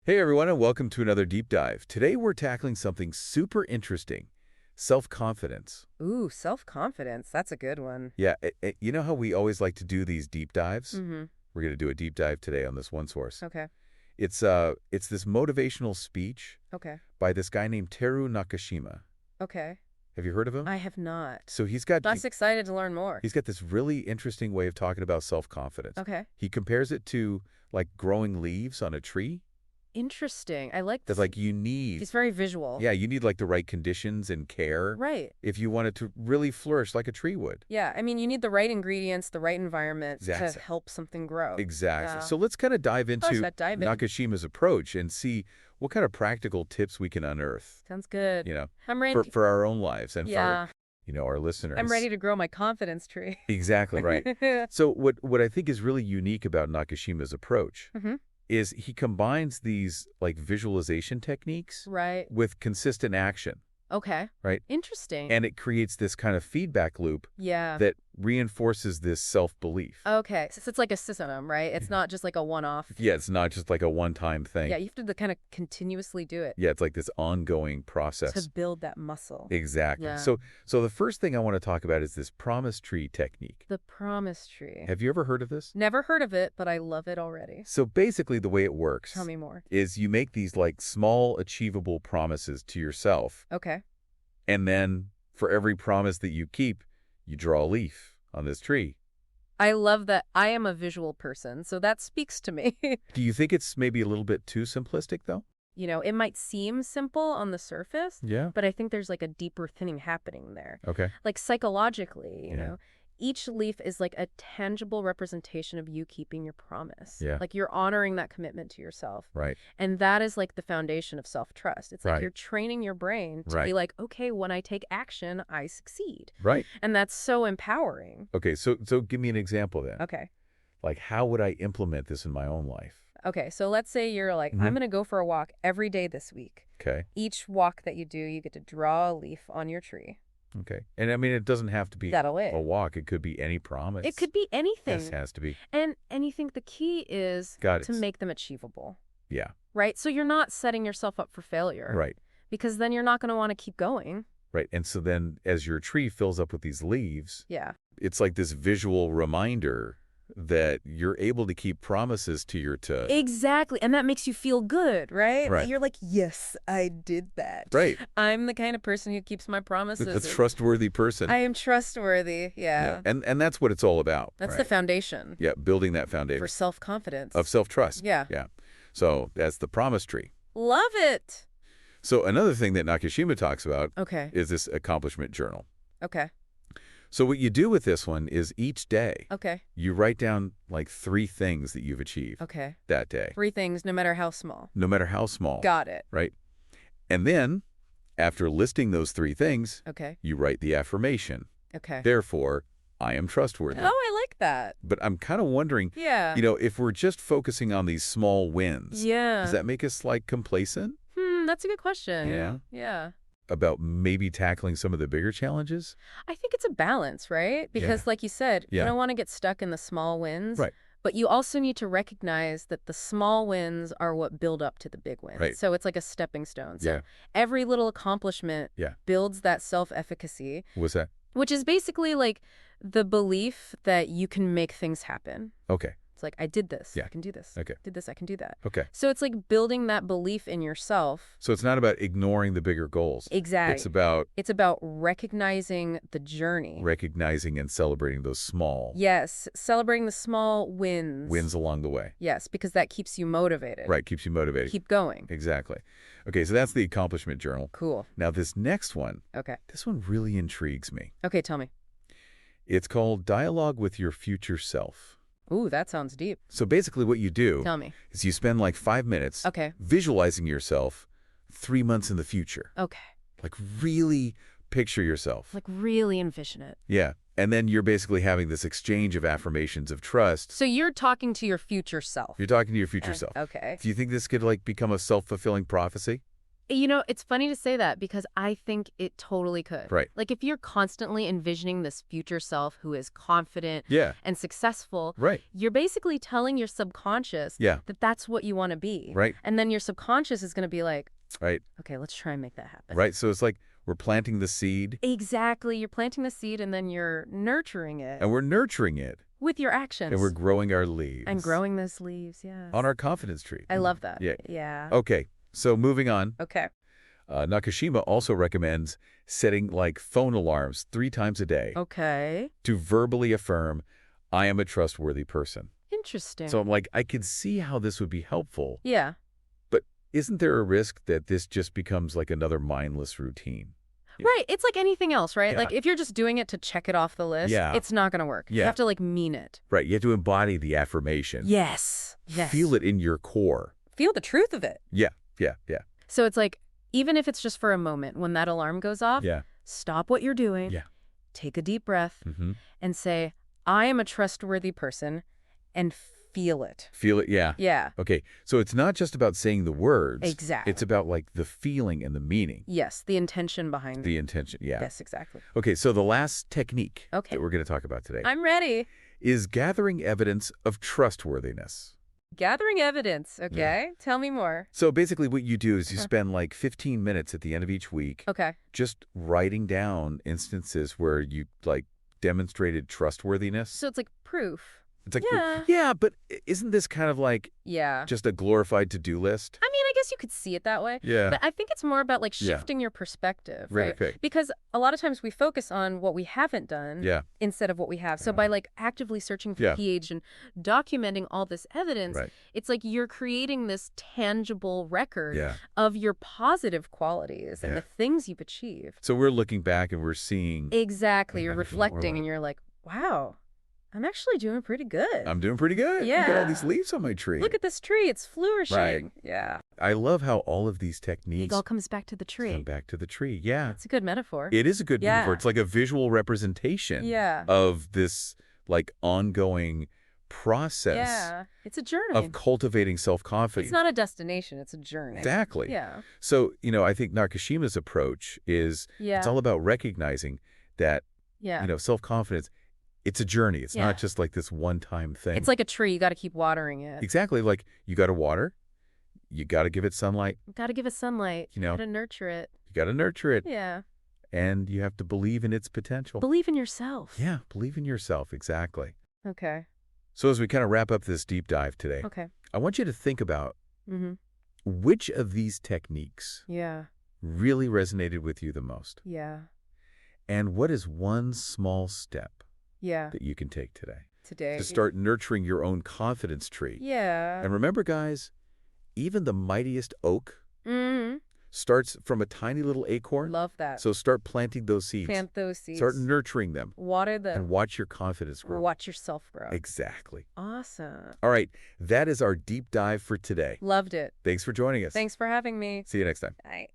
Hey everyone, and welcome to another deep dive. Today we're tackling something super interesting, self-confidence. Ooh, self-confidence. That's a good one. Yeah, you know how we always like to do these deep dives? Mm-hmm. We're going to do a deep dive today on this one source. Okay. It's this motivational speech Okay. by this guy named Teru Nakashima. Okay. Have you heard of him? I have not. So That's excited to learn more. he's got this really interesting way of talking about self-confidence. Okay. He compares it to like growing leaves on a tree. Interesting. I like That this. like you need He's very visual. Yeah, you need like the right conditions and care Right. if you want it to really flourish like a tree would. Yeah. I mean, you need the right ingredients, the right environment to Exactly. help something grow. Exactly. Yeah. So let's kind of dive into Dive in. Nakashima's approach and see what kind of practical tips we can unearth, Sounds good. you know, I'm ready. for our own lives and Yeah. for, our listeners. I'm ready to grow my confidence tree. Exactly right. So what I think is really unique about Nakashima's approach Mm-hmm. is he combines these like visualization techniques Right. with consistent action, Okay. right? Interesting. And it creates this kind of feedback loop Yeah. that reinforces this self-belief. Okay. So it's like a system, right? It's not just like a one-off. Yeah, it's not just like a one-time thing. Yeah, you have to kind of continuously do it Yeah, it's like this ongoing process. to build that muscle. Exactly. Yeah. So the first thing I want to talk about is this promise tree technique. The promise tree. Have you ever heard of this? Never heard of it, but I love it already. So basically the way it works Tell me more. is you make these like small achievable promises to yourself, Okay. and then for every promise that you keep, you draw a leaf on this tree. I love that. I am a visual person, so that speaks to me. Do you think it's maybe a little bit too simplistic though? It might seem simple on the surface, Yeah. but I think there's like a deeper thing happening there. Okay. Like psychologically, Yeah. each leaf is like a tangible representation of you keeping your promise. Yeah. Like you're honoring that commitment to yourself. Right. And that is like the foundation of self-trust. It's like Right. you're training your brain to Right. be like, okay, when I take action, I succeed. Right. And that's so empowering. Okay, so give me an example then. Okay. Like how would I implement this in my own life? Okay, so let's say you're like, Mhm. I'm going to go for a walk every day this week. Okay. Each walk that you do, you get to draw a leaf on your tree. Okay. And I mean, it doesn't have to be That'll it. a walk. It could be any promise. It could be anything. Yes, has to be. And you think the key is Got it. to make them achievable, Yeah. right? So you're not setting yourself up for failure. Right. Because then you're not going to want to keep going. Right. And so then as your tree fills up with these leaves, Yeah. it's like this visual reminder that you're able to keep promises to your Exactly. And that makes you feel good, right? Right. You're like, yes, I did that. Right. I'm the kind of person who keeps my promises. A trustworthy person. I am trustworthy. Yeah. And that's what it's all about. That's right? the foundation Yeah, building that foundation for self-confidence. of self-trust. Yeah. Yeah. So that's the promise tree. Love it. So another thing that Nakashima talks about Okay. is this accomplishment journal. Okay. So what you do with this one is each day Okay. you write down like 3 things that you've achieved Okay. that day, 3 things, no matter how small. no matter how small. Got it. Right? And then after listing those 3 things, Okay. you write the affirmation. Okay. Therefore, I am trustworthy. Oh, I like that. But I'm kind of wondering, Yeah. if we're just focusing on these small wins, Yeah. does that make us like complacent That's a good question. Yeah. Yeah. about maybe tackling some of the bigger challenges? I think it's a balance, right? Because like you said, Yeah. you don't want to get stuck in the small wins. Right. But you also need to recognize that the small wins are what build up to the big wins. Right. So it's like a stepping stone. So Yeah. every little accomplishment Yeah. builds that self-efficacy, What's that? which is basically like the belief that you can make things happen. Okay. It's like, I did this. Yeah. I can do this. Okay. Did this. I can do that. Okay. So it's like building that belief in yourself. So it's not about ignoring the bigger goals. Exactly. It's about recognizing the journey. recognizing and celebrating those small Yes. Celebrating the small wins. wins along the way. Yes, because that keeps you motivated. Right. Keeps you motivated. Keep going. Exactly. Okay. So that's the accomplishment journal. Cool. Now this next one, Okay. this one really intrigues me. Okay, tell me. It's called Dialogue with Your Future Self. Ooh, that sounds deep. So basically what you do Tell me. is you spend like 5 minutes Okay. visualizing yourself 3 months in the future. Okay. Like really picture yourself. Like really envision it. Yeah. And then you're basically having this exchange of affirmations of trust. So you're talking to your future self. You're talking to your future self. Okay. Do you think this could like become a self-fulfilling prophecy? It's funny to say that because I think it totally could. Right. Like if you're constantly envisioning this future self who is confident Yeah. and successful, Right. you're basically telling your subconscious Yeah. that that's what you want to be. Right. And then your subconscious is going to be like, Right. okay, let's try and make that happen. Right. So it's like we're planting the seed. Exactly. You're planting the seed and then you're nurturing it And we're nurturing it. with your actions. And we're growing our leaves. And growing those leaves, yes. On our confidence tree. I love that. Yeah. Yeah. Okay. So moving on. Okay. Nakashima also recommends setting like phone alarms 3 times a day Okay. to verbally affirm, I am a trustworthy person. Interesting. So I'm like, I can see how this would be helpful. Yeah. But isn't there a risk that this just becomes like another mindless routine? Yeah. Right. It's like anything else, right? Yeah. Like if you're just doing it to check it off the list, Yeah. it's not going to work. You Yeah. have to like mean it. Right. You have to embody the affirmation. Yes. Yes. Feel it in your core. Feel the truth of it. Yeah. Yeah. Yeah. So it's like, even if it's just for a moment, when that alarm goes off, Yeah. stop what you're doing, Yeah. take a deep breath, Mm-hmm. and say, I am a trustworthy person, and feel it. Feel it. Yeah. Yeah. Okay. So it's not just about saying the words. Exactly. It's about like the feeling and the meaning. Yes, the intention behind The it. intention. Yeah. Yes, exactly. Okay. So the last technique Okay. that we're going to talk about today I'm ready. is gathering evidence of trustworthiness. Gathering evidence, okay? Tell me more. So basically what you do is you spend like 15 minutes at the end of each week Okay. just writing down instances where you like demonstrated trustworthiness. So it's like proof. It's like, Yeah. but isn't this kind of like Yeah. just a glorified to-do list? I mean, I guess you could see it that way. Yeah. But I think it's more about like Yeah. shifting your perspective, Right, right? okay. Because a lot of times we focus on what we haven't done Yeah. instead of what we have. So by like actively searching for Yeah. pH and documenting all this evidence, Right. it's like you're creating this tangible record Yeah. of your positive qualities and Yeah. the things you've achieved. So we're looking back and we're seeing Exactly. Yeah, You're I feel more reflecting like- and you're like, wow, I'm actually doing pretty good. I'm doing pretty good. I've got all these Yeah. leaves on my tree. Look at this tree. It's flourishing. Right. Yeah. I love how all of these It techniques all comes back to the tree. come back to the tree. Yeah. It's a good metaphor. It is a good metaphor. Yeah. It's like a visual representation Yeah. of this like ongoing process Yeah. It's a journey. of cultivating self-confidence. It's not a destination. It's a journey. Exactly. Yeah. So, I think Nakashima's approach is Yeah. it's all about recognizing that, Yeah. self-confidence, it's a journey. It's Yeah. not just like this one-time thing. It's like a tree. You got to keep watering it. Exactly. Like you got to water, you got to give it sunlight, Got to give it sunlight. You know. Got to nurture it. you got to nurture it, Yeah. and you have to believe in its potential. Believe in yourself. Yeah, believe in yourself. Exactly. Okay. So as we kind of wrap up this deep dive today, Okay. I want you to think about Mm-hmm. which of these techniques Yeah. really resonated with you the most, Yeah. and what is one small step Yeah. that you can take today Today. to start nurturing your own confidence tree. Yeah. And remember, guys, even the mightiest oak Mm-hmm. starts from a tiny little acorn. Love that. So start planting those seeds. Plant those seeds. Start nurturing them Water them. and watch your confidence grow. Watch yourself grow. Exactly. Awesome. All right. That is our deep dive for today. Loved it. Thanks for joining us. Thanks for having me. See you next time. Bye.